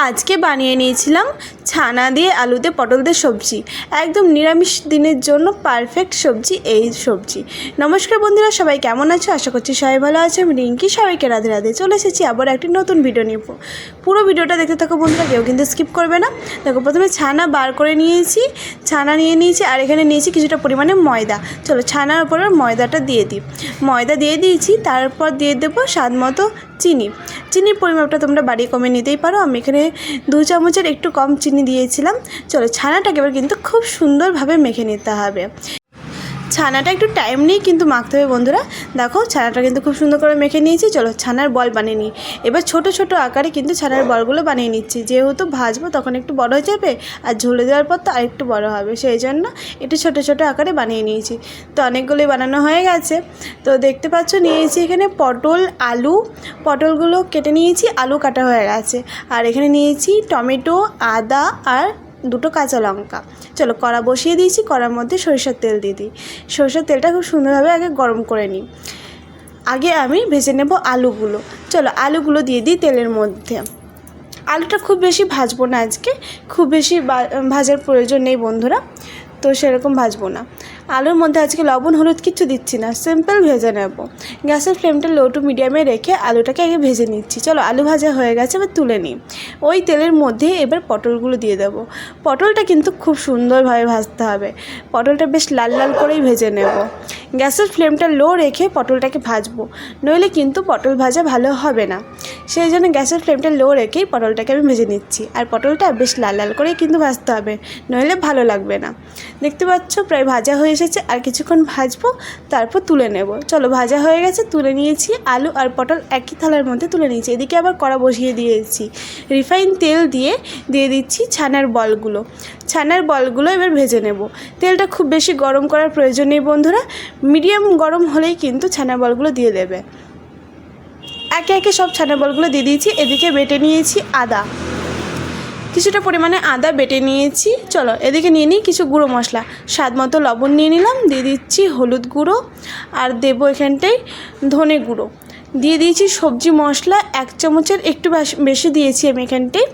আজকে বানিয়ে নিয়েছিলাম ছানা দিয়ে আলুতে পটল দিয়ে সবজি। একদম নিরামিষ দিনের জন্য পারফেক্ট সবজি এই সবজি। নমস্কার বন্ধুরা, সবাই কেমন আছো? আশা করছি সবাই ভালো আছে। আমি রিঙ্কি, সবাইকে রাধে রাধে। চলে এসেছি আবার একটি নতুন ভিডিও নিয়ে। পুরো ভিডিওটা দেখতে থাকো বন্ধুরা, কেউ কিন্তু স্কিপ করবে না। দেখো, প্রথমে ছানা বার করে নিয়েছি, ছানা নিয়ে নিয়েছি, আর এখানে নিয়েছি কিছুটা পরিমাণে ময়দা। চলো ছানার উপরে ময়দাটা দিয়ে দিই। ময়দা দিয়ে দিয়েছি, তারপর দিয়ে দেবো স্বাদ মতো চিনির পরিমাপটা তোমরা বাড়িয়ে কমে নিতেই পারো। আমি এখানে 2 চামচের একটু কম চিনি দিয়েছিলাম। চলো ছানাটাকে এবার কিন্তু খুব সুন্দরভাবে মেখে নিতে হবে। ছানাটা একটু টাইম নিয়ে কিন্তু মাখতে হবে বন্ধুরা। দেখো ছানাটা কিন্তু খুব সুন্দর করে মেখে নিয়েছি। চলো ছানার বল বানিয়ে নিই। এবার ছোট ছোট আকারে কিন্তু ছানার বলগুলো বানিয়ে নিচ্ছি, যেহেতু ভাজবো তখন একটু বড় হয়ে যাবে, আর ঝোলে দেওয়ার পর তো আরেকটু বড় হবে, সেই জন্য একটু ছোট ছোট আকারে বানিয়ে নিয়েছি। তো অনেকগুলোই বানানো হয়ে গেছে। তো দেখতে পাচ্ছ নিয়েছি এখানে পটল, আলু। পটলগুলো কেটে নিয়েছি, আলু কাটা হয়ে গেছে। আর এখানে নিয়েছি টমেটো, আদা আর 2টো কাঁচা লঙ্কা। চলো কড়া বসিয়ে দিয়েছি, কড়ার মধ্যে সরিষার তেল দিয়ে দিই। সরিষার তেলটা খুব সুন্দরভাবে আগে গরম করে নিই। আগে আমি ভেজে নেব আলুগুলো। চলো আলুগুলো দিয়ে দিই তেলের মধ্যে। আলুটা খুব বেশি ভাজবো না আজকে, খুব বেশি ভাজার প্রয়োজন নেই বন্ধুরা, তো সেরকম ভাজবো না। আলুর মধ্যে আজকে লবণ হলুদ কিচ্ছু দিচ্ছি না, সিম্পল ভেজে নেব। গ্যাসের ফ্লেমটা লো টু মিডিয়ামে রেখে আলুটাকে আগে ভেজে নিচ্ছি। চলো আলু ভাজা হয়ে গেছে, এবার তুলে নিই। ওই তেলের মধ্যে এবার পটলগুলো দিয়ে দেবো। পটলটা কিন্তু খুব সুন্দরভাবে ভাজতে হবে, পটলটা বেশ লাল লাল করেই ভেজে নেব। গ্যাসের ফ্লেমটা লো রেখে পটলটাকে ভাজবো, নইলে কিন্তু পটল ভাজা ভালো হবে না। সেই জন্য গ্যাসের ফ্লেমটা লো রেখেই পটলটাকে আমি ভেজে নিচ্ছি। আর পটলটা বেশ লাল লাল করেই কিন্তু ভাজতে হবে, নইলে ভালো লাগবে না। দেখতে পাচ্ছ প্রায় ভাজা হয়ে এসেছে, আর কিছুক্ষণ ভাজবো, তারপর তুলে নেব। চলো ভাজা হয়ে গেছে, তুলে নিয়েছি। আলু আর পটল একই থালার মধ্যে তুলে নিয়েছি। এদিকে আবার কড়া বসিয়ে দিয়েছি, রিফাইন তেল দিয়ে দিচ্ছি ছানার বলগুলো। ছানার বলগুলো এবার ভেজে নেব। তেলটা খুব বেশি গরম করার প্রয়োজন নেই বন্ধুরা, মিডিয়াম গরম হলেই কিন্তু ছানার বলগুলো দিয়ে দেবে। একে একে সব ছানার বলগুলো দিয়ে দিয়েছি। এদিকে বেটে নিয়েছি আদা, কিছুটা পরিমাণে আদা বেটে নিয়েছি। চলো এদিকে নিয়ে নিই কিছু গুঁড়ো মশলা। স্বাদ মতো লবণ নিয়ে নিলাম, দিয়ে দিচ্ছি হলুদ গুঁড়ো, আর দেবো এখানটায় ধনে গুঁড়ো। দিয়ে দিয়েছি সবজি মশলা 1 চামচের একটু বেশি দিয়েছি আমি এখানটায়।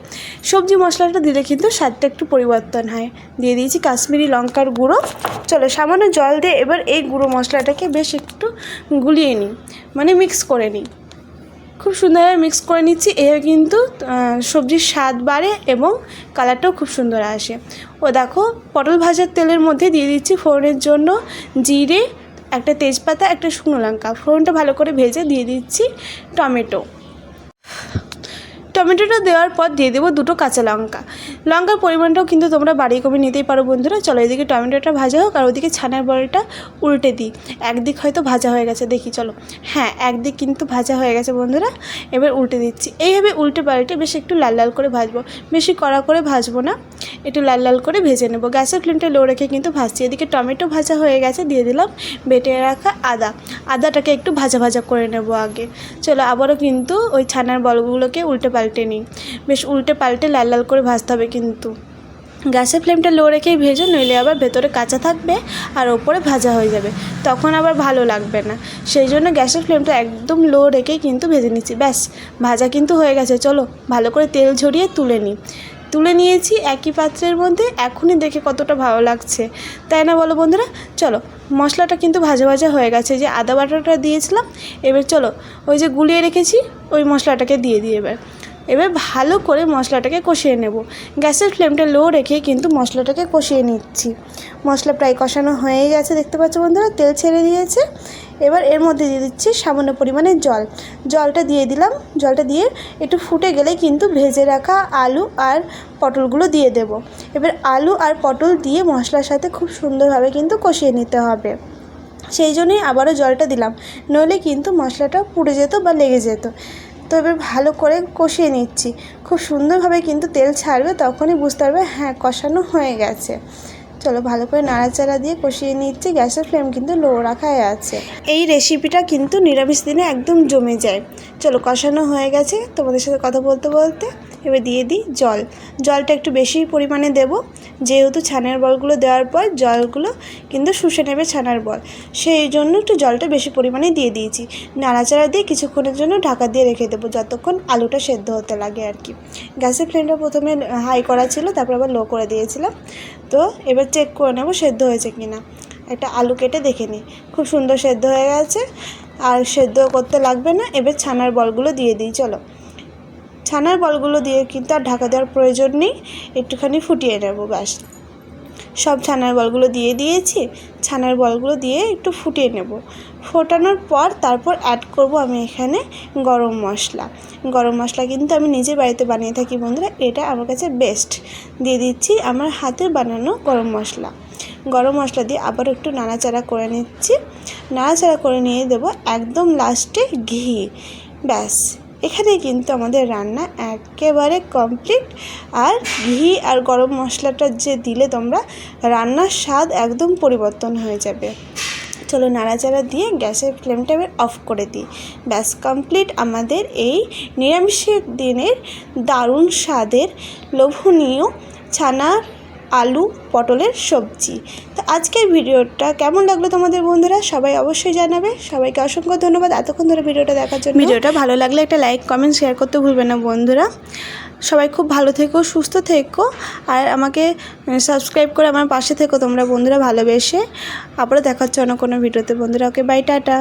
সবজি মশলাটা দিলে কিন্তু স্বাদটা একটু পরিবর্তন হয়। দিয়ে দিয়েছি কাশ্মীরি লঙ্কার গুঁড়ো। চলো সামান্য জল দিয়ে এবার এই গুঁড়ো মশলাটাকে বেশ একটু গুলিয়ে নিই, মানে মিক্স করে নিই। খুব সুন্দরভাবে মিক্স করে নিচ্ছি। এভাবে কিন্তু সবজির স্বাদ বাড়ে এবং কালারটাও খুব সুন্দর আসে। ও দেখো পটল ভাজার তেলের মধ্যে দিয়ে দিচ্ছি ফোড়নের জন্য জিরে, একটা তেজপাতা, একটা শুকনো লঙ্কা। ফোড়নটা ভালো করে ভেজে দিয়ে দিচ্ছি টমেটোটা দেওয়ার পর দিয়ে দেবো 2টো কাঁচা লঙ্কা। লঙ্কার পরিমাণটাও কিন্তু তোমরা বাড়িয়ে কমে নিতেই পারো বন্ধুরা। চলো এদিকে টমেটোটা ভাজা হোক, আর ওদিকে ছানার বড়াটা উল্টে দিই। একদিক হয়তো ভাজা হয়ে গেছে, দেখি। চলো হ্যাঁ, একদিক কিন্তু ভাজা হয়ে গেছে বন্ধুরা। এবার উল্টে দিচ্ছি। এইভাবে উল্টে পাল্টে বেশ একটু লাল লাল করে ভাজবো, বেশি কড়া করে ভাজবো না, একটু লাল লাল করে ভেজে নেবো। গ্যাসের ফ্লেমটা লো রেখে কিন্তু ভাজছি। এদিকে টমেটো ভাজা হয়ে গেছে, দিয়ে দিলাম বেটে রাখা আদাটাকে একটু ভাজা ভাজা করে নেব আগে। চলো আবারও কিন্তু ওই ছানার বলগুলোকে উল্টে পাল্টে নিই। বেশ উল্টে পাল্টে লাল লাল করে ভাজতে হবে কিন্তু। গ্যাসের ফ্লেমটা লো রেখেই ভেজো, নইলে আবার ভেতরে কাঁচা থাকবে আর ওপরে ভাজা হয়ে যাবে, তখন আবার ভালো লাগবে না। সেই জন্য গ্যাসের ফ্লেমটা একদম লো রেখেই কিন্তু ভেজে নিচ্ছি। ব্যাস ভাজা কিন্তু হয়ে গেছে। চলো ভালো করে তেল ঝরিয়ে তুলে নিয়েছি একই পাত্রের মধ্যে। এখনই দেখে কতটা ভালো লাগছে, তাই না বলো বন্ধুরা? চলো মশলাটা কিন্তু ভাজা ভাজা হয়ে গেছে, যে আদা বাটাটা দিয়েছিলাম। এবার চলো ওই যে গুলিয়ে রেখেছি ওই মশলাটাকে দিয়ে দিই। এবার ভালো করে মশলাটাকে কষিয়ে নেব। গ্যাসের ফ্লেমটা লো রেখে কিন্তু মশলাটাকে কষিয়ে নিচ্ছি। মশলা প্রায় কষানো হয়ে গেছে, দেখতে পাচ্ছ বন্ধুরা, তেল ছেড়ে দিয়েছে। এবার এর মধ্যে দিয়ে দিচ্ছি সামান্য পরিমাণে জলটা দিয়ে দিলাম। জলটা দিয়ে একটু ফুটে গেলে কিন্তু ভেজে রাখা আলু আর পটলগুলো দিয়ে দেব। এবার আলু আর পটল দিয়ে মশলার সাথে খুব সুন্দরভাবে কিন্তু কষিয়ে নিতে হবে। সেই জন্যই আবারও জলটা দিলাম, নইলে কিন্তু মশলাটা পুড়ে যেত বা লেগে যেত। তো এবার ভালো করে কষিয়ে নিচ্ছি। খুব সুন্দরভাবে কিন্তু তেল ছাড়বে, তখনই বুঝতে পারবে হ্যাঁ কষানো হয়ে গেছে। চলো ভালো করে নাড়াচাড়া দিয়ে কষিয়ে নিচ্ছি। গ্যাসের ফ্লেম কিন্তু লো রাখাই আছে। এই রেসিপিটা কিন্তু নিরামিষ দিনে একদম জমে যায়। চলো কষানো হয়ে গেছে তোমাদের সাথে কথা বলতে বলতে। এবার দিয়ে দিই জলটা একটু বেশি পরিমাণে দেব, যেহেতু ছানার বলগুলো দেওয়ার পর জলগুলো কিন্তু শুষে নেবে ছানার বল, সেই জন্য একটু জলটা বেশি পরিমাণে দিয়ে দিয়েছি। নাড়াচাড়া দিয়ে কিছুক্ষণের জন্য ঢাকা দিয়ে রেখে দেবো, যতক্ষণ আলুটা সেদ্ধ হতে লাগে আর কি। গ্যাসের ফ্লেমটা প্রথমে হাই করা ছিল, তারপর আবার লো করে দিয়েছিলাম। তো এবার চেক করে নেবো সেদ্ধ হয়েছে কি না। একটা আলু কেটে দেখে নিই, খুব সুন্দর সেদ্ধ হয়ে গেছে, আর সেদ্ধ করতে লাগবে না। এবার ছানার বলগুলো দিয়ে দিই। চলো ছানার বলগুলো দিয়ে কিন্তু আর ঢাকা দেওয়ার প্রয়োজন নেই, একটুখানি ফুটিয়ে নেব ব্যাস। সব ছানার বলগুলো দিয়ে দিয়েছি, ছানার বলগুলো দিয়ে একটু ফুটিয়ে নেব। ফোটানোর পর তারপর অ্যাড করব আমি এখানে গরম মশলা কিন্তু আমি নিজে বাড়িতে বানিয়ে থাকি বন্ধুরা, এটা আমার কাছে বেস্ট। দিয়ে দিচ্ছি আমার হাতের বানানো গরম মশলা দিয়ে আবার একটু নাড়াচাড়া করে নিচ্ছি। নাড়াচাড়া করে নিয়ে দেবো একদম লাস্টে ঘি। ব্যাস, এখানে কিন্তু আমাদের রান্না একেবারে কমপ্লিট। আর ঘি আর গরম মশলাটা যে দিলে তোমরা, রান্নার স্বাদ একদম পরিবর্তন হয়ে যাবে। চলো নাড়াচাড়া দিয়ে গ্যাসের ফ্লেমটা এবার অফ করে দিই। ব্যাস কমপ্লিট আমাদের এই নিরামিষের দিনের দারুণ স্বাদের লোভনীয় ছানার আলু পটলের সবজি। তো আজকের ভিডিওটা কেমন লাগলো তোমাদের বন্ধুরা, সবাই অবশ্যই জানাবে। সবাইকে অসংখ্য ধন্যবাদ এতক্ষণ ধরে ভিডিওটা দেখার জন্য। ভিডিওটা ভালো লাগলে একটা লাইক কমেন্ট শেয়ার করতে ভুলবে না বন্ধুরা। সবাই খুব ভালো থেকো, সুস্থ থেকো, আর আমাকে সাবস্ক্রাইব করে আমার পাশে থেকো তোমরা বন্ধুরা ভালোবেসে। আবারও দেখা হচ্ছে অন্য কোনো ভিডিওতে বন্ধুরা। Okay bye, tata.